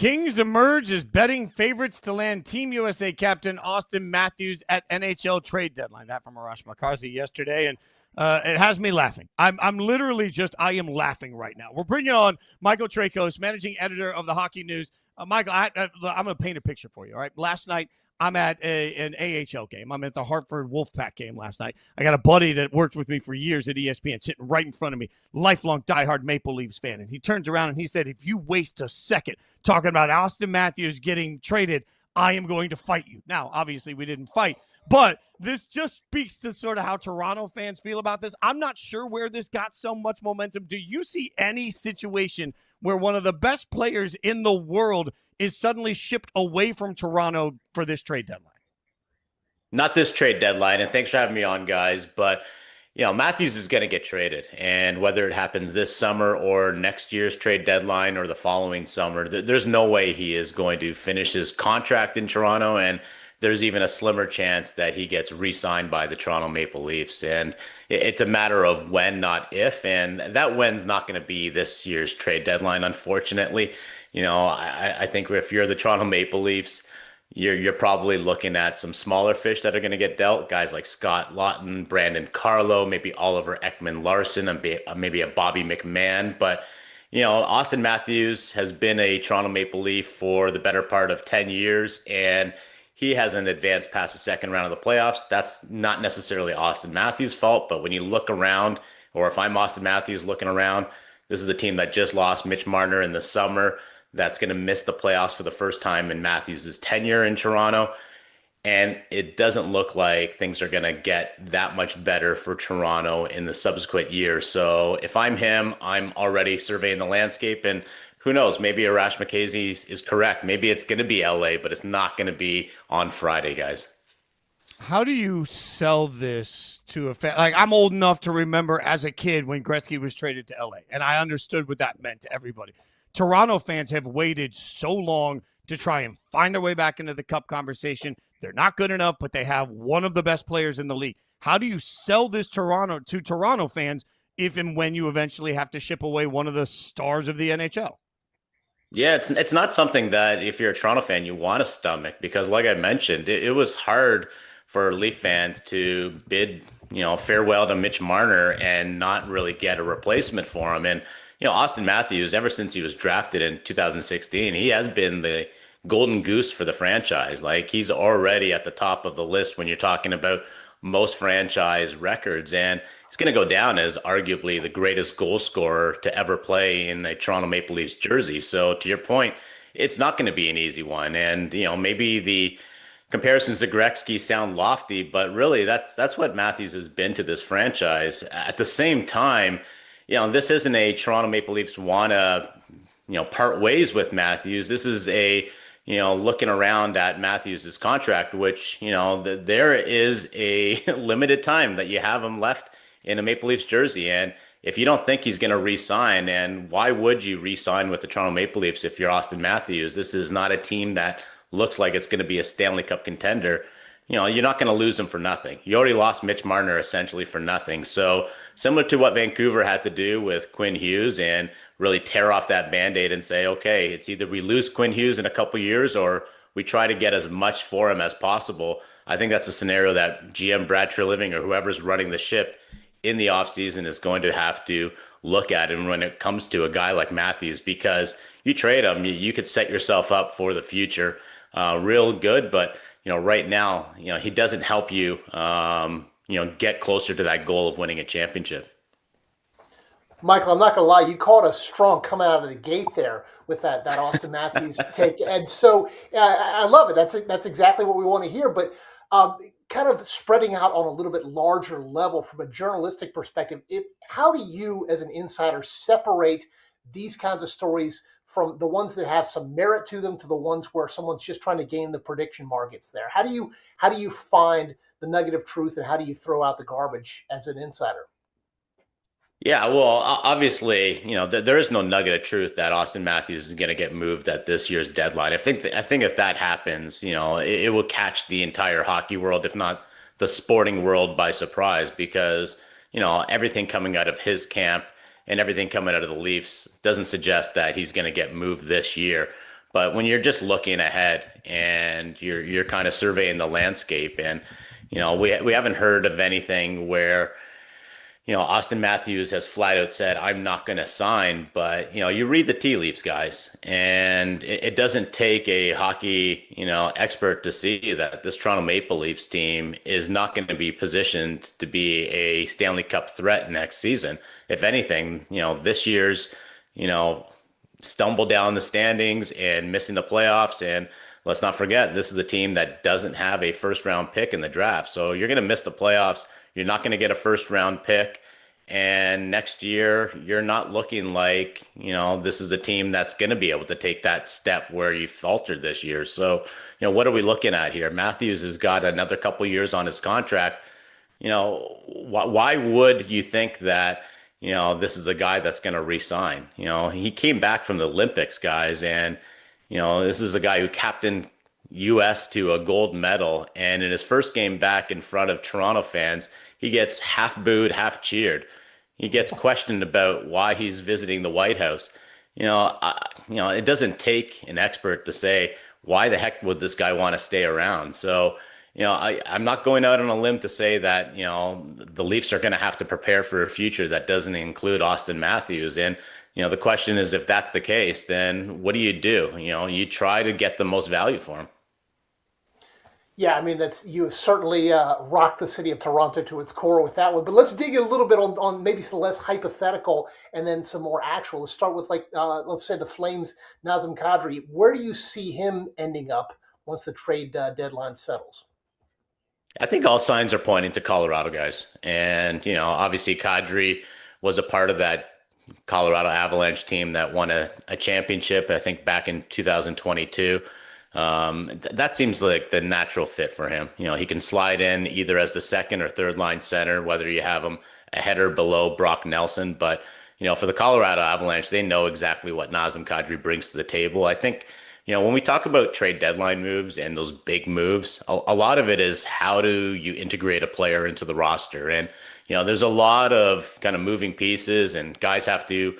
Kings emerge as betting favorites to land Team USA captain Auston Matthews at NHL trade deadline. That from Arash Markazi yesterday, and it has me laughing. I'm literally I am laughing right now. We're bringing on Michael Traikos, managing editor of the Hockey News. Michael, I'm going to paint a picture for you, all right? Last night, I'm at an AHL game. I'm at the Hartford Wolfpack game last night. I got a buddy that worked with me for years at ESPN sitting right in front of me, lifelong diehard Maple Leafs fan. And he turns around and he said, if you waste a second talking about Auston Matthews getting traded, I am going to fight you. Now, obviously, we didn't fight, but this just speaks to sort of how Toronto fans feel about this. I'm not sure where this got so much momentum. Do you see any situation where one of the best players in the world is suddenly shipped away from Toronto for this trade deadline? Not this trade deadline, and thanks for having me on, guys. But, Matthews is going to get traded. And whether it happens this summer or next year's trade deadline or the following summer, there's no way he is going to finish his contract in Toronto. And there's even a slimmer chance that he gets re-signed by the Toronto Maple Leafs. And it's a matter of when, not if. And that when's not going to be this year's trade deadline, unfortunately. I think if you're the Toronto Maple Leafs, you're probably looking at some smaller fish that are going to get dealt. Guys like Scott Laughton, Brandon Carlo, maybe Oliver Ekman-Larsson, and maybe a Bobby McMahon. But, Auston Matthews has been a Toronto Maple Leaf for the better part of 10 years, and he hasn't advanced past the second round of the playoffs. That's not necessarily Auston Matthews' fault, but when you look around, or if I'm Auston Matthews looking around, this is a team that just lost Mitch Marner in the summer, that's going to miss the playoffs for the first time in Matthews' tenure in Toronto. And it doesn't look like things are going to get that much better for Toronto in the subsequent years. So if I'm him, I'm already surveying the landscape. And who knows, maybe Arash Markazi is correct. Maybe it's going to be LA, but it's not going to be on Friday, guys. How do you sell this to a fan? Like, I'm old enough to remember as a kid when Gretzky was traded to LA, and I understood what that meant to everybody. Toronto fans have waited so long to try and find their way back into the cup conversation. They're not good enough, but they have one of the best players in the league. How do you sell this to Toronto fans if and when you eventually have to ship away one of the stars of the NHL? Yeah, it's not something that if you're a Toronto fan, you want to stomach because like I mentioned, it was hard for Leaf fans to bid, farewell to Mitch Marner and not really get a replacement for him. And Auston Matthews, ever since he was drafted in 2016, he has been the golden goose for the franchise. Like, he's already at the top of the list when you're talking about most franchise records. And he's going to go down as arguably the greatest goal scorer to ever play in a Toronto Maple Leafs jersey. So to your point, it's not going to be an easy one. And, maybe the comparisons to Gretzky sound lofty, but really that's what Matthews has been to this franchise. At the same time, this isn't a Toronto Maple Leafs want to, part ways with Matthews. This is a, looking around at Matthews' contract, which, there is a limited time that you have him left in a Maple Leafs jersey. And if you don't think he's going to re-sign, and why would you re-sign with the Toronto Maple Leafs if you're Auston Matthews? This is not a team that looks like it's going to be a Stanley Cup contender. You're not going to lose him for nothing. You already lost Mitch Marner essentially for nothing. So similar to what Vancouver had to do with Quinn Hughes and really tear off that Band-Aid and say, okay, it's either we lose Quinn Hughes in a couple years or we try to get as much for him as possible. I think that's a scenario that GM Brad Treliving or whoever's running the ship in the offseason is going to have to look at him when it comes to a guy like Matthews, because you trade him, you could set yourself up for the future real good. But right now, he doesn't help you, get closer to that goal of winning a championship. Michael, I'm not going to lie, you called us strong coming out of the gate there with that Auston Matthews take. And so I love it. That's exactly what we want to hear. But kind of spreading out on a little bit larger level from a journalistic perspective, how do you as an insider separate these kinds of stories from the ones that have some merit to them to the ones where someone's just trying to gain the prediction markets there? How do you find the nugget of truth, and how do you throw out the garbage as an insider? Yeah, well, obviously, there is no nugget of truth that Auston Matthews is going to get moved at this year's deadline. I think if that happens, it will catch the entire hockey world, if not the sporting world, by surprise, because, everything coming out of his camp and everything coming out of the Leafs doesn't suggest that he's going to get moved this year. But when you're just looking ahead and you're kind of surveying the landscape, and we haven't heard of anything where Auston Matthews has flat out said, I'm not going to sign, but, you read the tea leaves, guys, and it doesn't take a hockey, expert to see that this Toronto Maple Leafs team is not going to be positioned to be a Stanley Cup threat next season. If anything, this year's, stumble down the standings and missing the playoffs. And let's not forget, this is a team that doesn't have a first round pick in the draft. So you're going to miss the playoffs. You're not going to get a first round pick. And next year, you're not looking like, this is a team that's going to be able to take that step where you faltered this year. So, what are we looking at here? Matthews has got another couple years on his contract. Why would you think that, this is a guy that's going to re-sign? He came back from the Olympics, guys, and, this is a guy who captained U.S. to a gold medal. And in his first game back in front of Toronto fans, he gets half booed, half cheered. He gets questioned about why he's visiting the White House. It doesn't take an expert to say, why the heck would this guy want to stay around? So, I'm not going out on a limb to say that, the Leafs are going to have to prepare for a future that doesn't include Auston Matthews. And, the question is, if that's the case, then what do? You try to get the most value for him. Yeah, I mean, you certainly rocked the city of Toronto to its core with that one. But let's dig in a little bit on maybe some less hypothetical and then some more actual. Let's start with, let's say the Flames, Nazem Kadri. Where do you see him ending up once the trade deadline settles? I think all signs are pointing to Colorado, guys. And, obviously Kadri was a part of that Colorado Avalanche team that won a championship, I think, back in 2022. That seems like the natural fit for him. He can slide in either as the second or third line center, whether you have him ahead or below Brock Nelson. But, for the Colorado Avalanche, they know exactly what Nazem Kadri brings to the table. I think, when we talk about trade deadline moves and those big moves, a lot of it is how do you integrate a player into the roster? And, there's a lot of kind of moving pieces, and guys have to,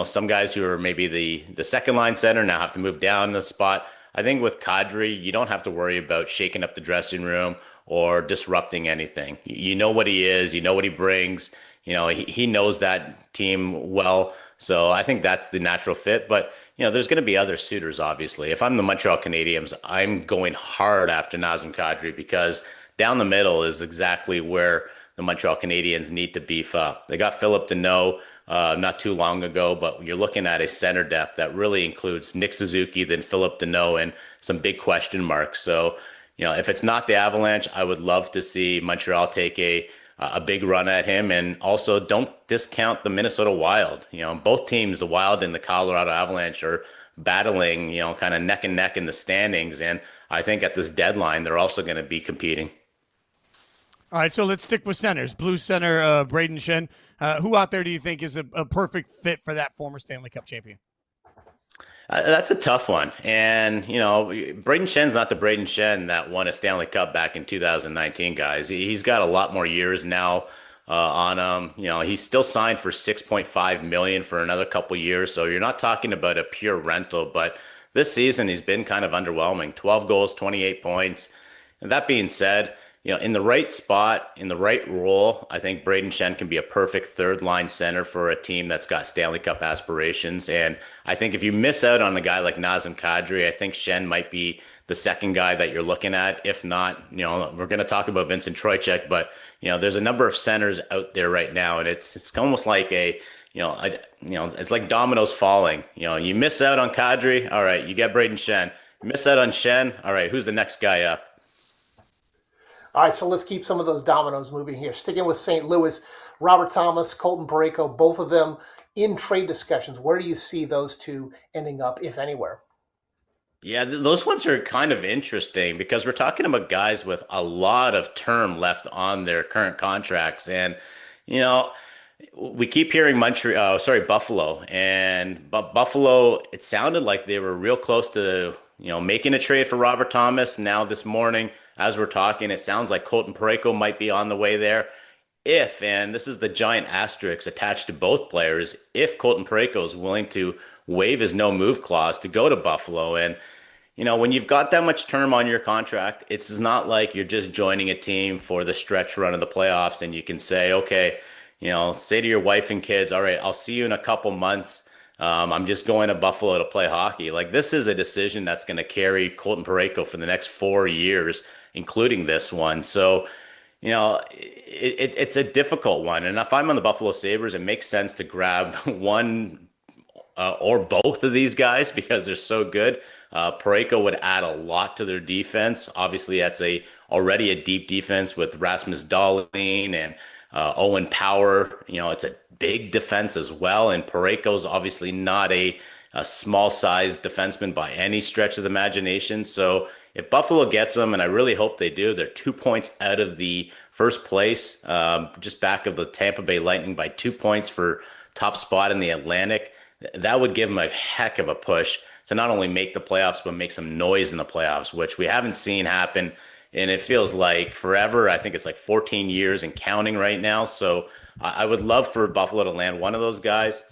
some guys who are maybe the second line center now have to move down a spot. I think with Kadri, you don't have to worry about shaking up the dressing room or disrupting anything. You know what he is, you know what he brings. He knows that team well. So I think that's the natural fit. But, there's going to be other suitors, obviously. If I'm the Montreal Canadiens, I'm going hard after Nazem Kadri because down the middle is exactly where the Montreal Canadiens need to beef up. They got Philip Deneau not too long ago, but you're looking at a center depth that really includes Nick Suzuki, then Philip Deneau, and some big question marks. So, if it's not the Avalanche, I would love to see Montreal take a big run at him. And also don't discount the Minnesota Wild. Both teams, the Wild and the Colorado Avalanche, are battling, kind of neck and neck in the standings. And I think at this deadline, they're also going to be competing. All right, so let's stick with centers. Blue center, Brayden Schenn. Who out there do you think is a perfect fit for that former Stanley Cup champion? That's a tough one. And, Brayden Schenn's not the Brayden Schenn that won a Stanley Cup back in 2019, guys. He's got a lot more years now on him. He's still signed for $6.5 million for another couple years. So you're not talking about a pure rental. But this season, he's been kind of underwhelming. 12 goals, 28 points. And that being said, in the right spot, in the right role, I think Brayden Schenn can be a perfect third line center for a team that's got Stanley Cup aspirations. And I think if you miss out on a guy like Nazem Kadri, I think Schenn might be the second guy that you're looking at. If not, we're going to talk about Vincent Trocheck, but there's a number of centers out there right now, and it's almost like it's like dominoes falling. You miss out on Kadri, all right, you get Brayden Schenn. You miss out on Schenn, all right, who's the next guy up? All right, so let's keep some of those dominoes moving here. Sticking with St. Louis, Robert Thomas, Colton Parayko, both of them in trade discussions. Where do you see those two ending up, if anywhere? Yeah, those ones are kind of interesting because we're talking about guys with a lot of term left on their current contracts. And, we keep hearing Buffalo. But Buffalo, it sounded like they were real close to, making a trade for Robert Thomas. Now this morning, as we're talking, it sounds like Colton Parayko might be on the way there. if, and this is the giant asterisk attached to both players, if Colton Parayko is willing to waive his no move clause to go to Buffalo. And when you've got that much term on your contract, it's not like you're just joining a team for the stretch run of the playoffs and you can say, okay, say to your wife and kids, all right, I'll see you in a couple months. I'm just going to Buffalo to play hockey. Like, this is a decision that's going to carry Colton Parayko for the next 4 years, including this one. So, it's a difficult one. And if I'm on the Buffalo Sabres, it makes sense to grab one or both of these guys because they're so good. Parayko would add a lot to their defense. Obviously, that's already a deep defense with Rasmus Dahlin and Owen Power. It's a big defense as well. And Parayko's obviously not a small-sized defenseman by any stretch of the imagination. So if Buffalo gets them, and I really hope they do, they're 2 points out of the first place, just back of the Tampa Bay Lightning by 2 points for top spot in the Atlantic. That would give them a heck of a push to not only make the playoffs, but make some noise in the playoffs, which we haven't seen happen. And it feels like forever. I think it's like 14 years and counting right now. So I would love for Buffalo to land one of those guys.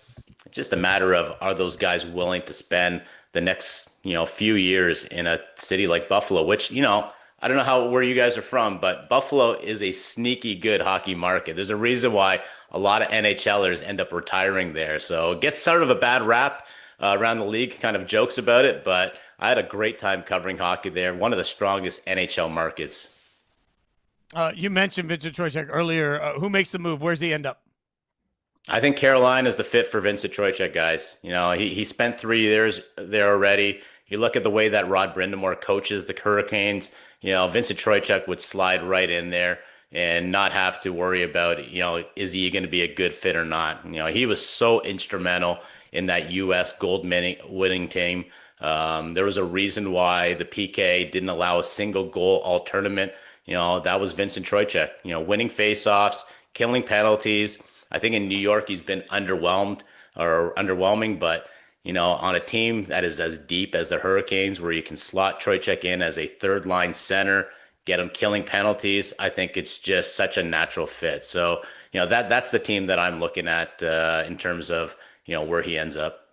It's just a matter of, are those guys willing to spend the next, few years in a city like Buffalo, which, I don't know where you guys are from, but Buffalo is a sneaky good hockey market. There's a reason why a lot of NHLers end up retiring there. So it gets sort of a bad rap around the league, kind of jokes about it, but I had a great time covering hockey there. One of the strongest NHL markets. You mentioned Vincent Trocheck earlier. Who makes the move? Where's he end up? I think Carolina is the fit for Vincent Trocheck, guys. He spent 3 years there already. You look at the way that Rod Brindamore coaches the Hurricanes, Vincent Trocheck would slide right in there and not have to worry about, is he going to be a good fit or not? He was so instrumental in that U.S. gold winning team. There was a reason why the PK didn't allow a single goal all tournament. That was Vincent Trocheck, winning faceoffs, killing penalties. I think in New York, he's been underwhelming, but on a team that is as deep as the Hurricanes, where you can slot Trocheck in as a third line center, get him killing penalties, I think it's just such a natural fit. So, that's the team that I'm looking at in terms of, where he ends up.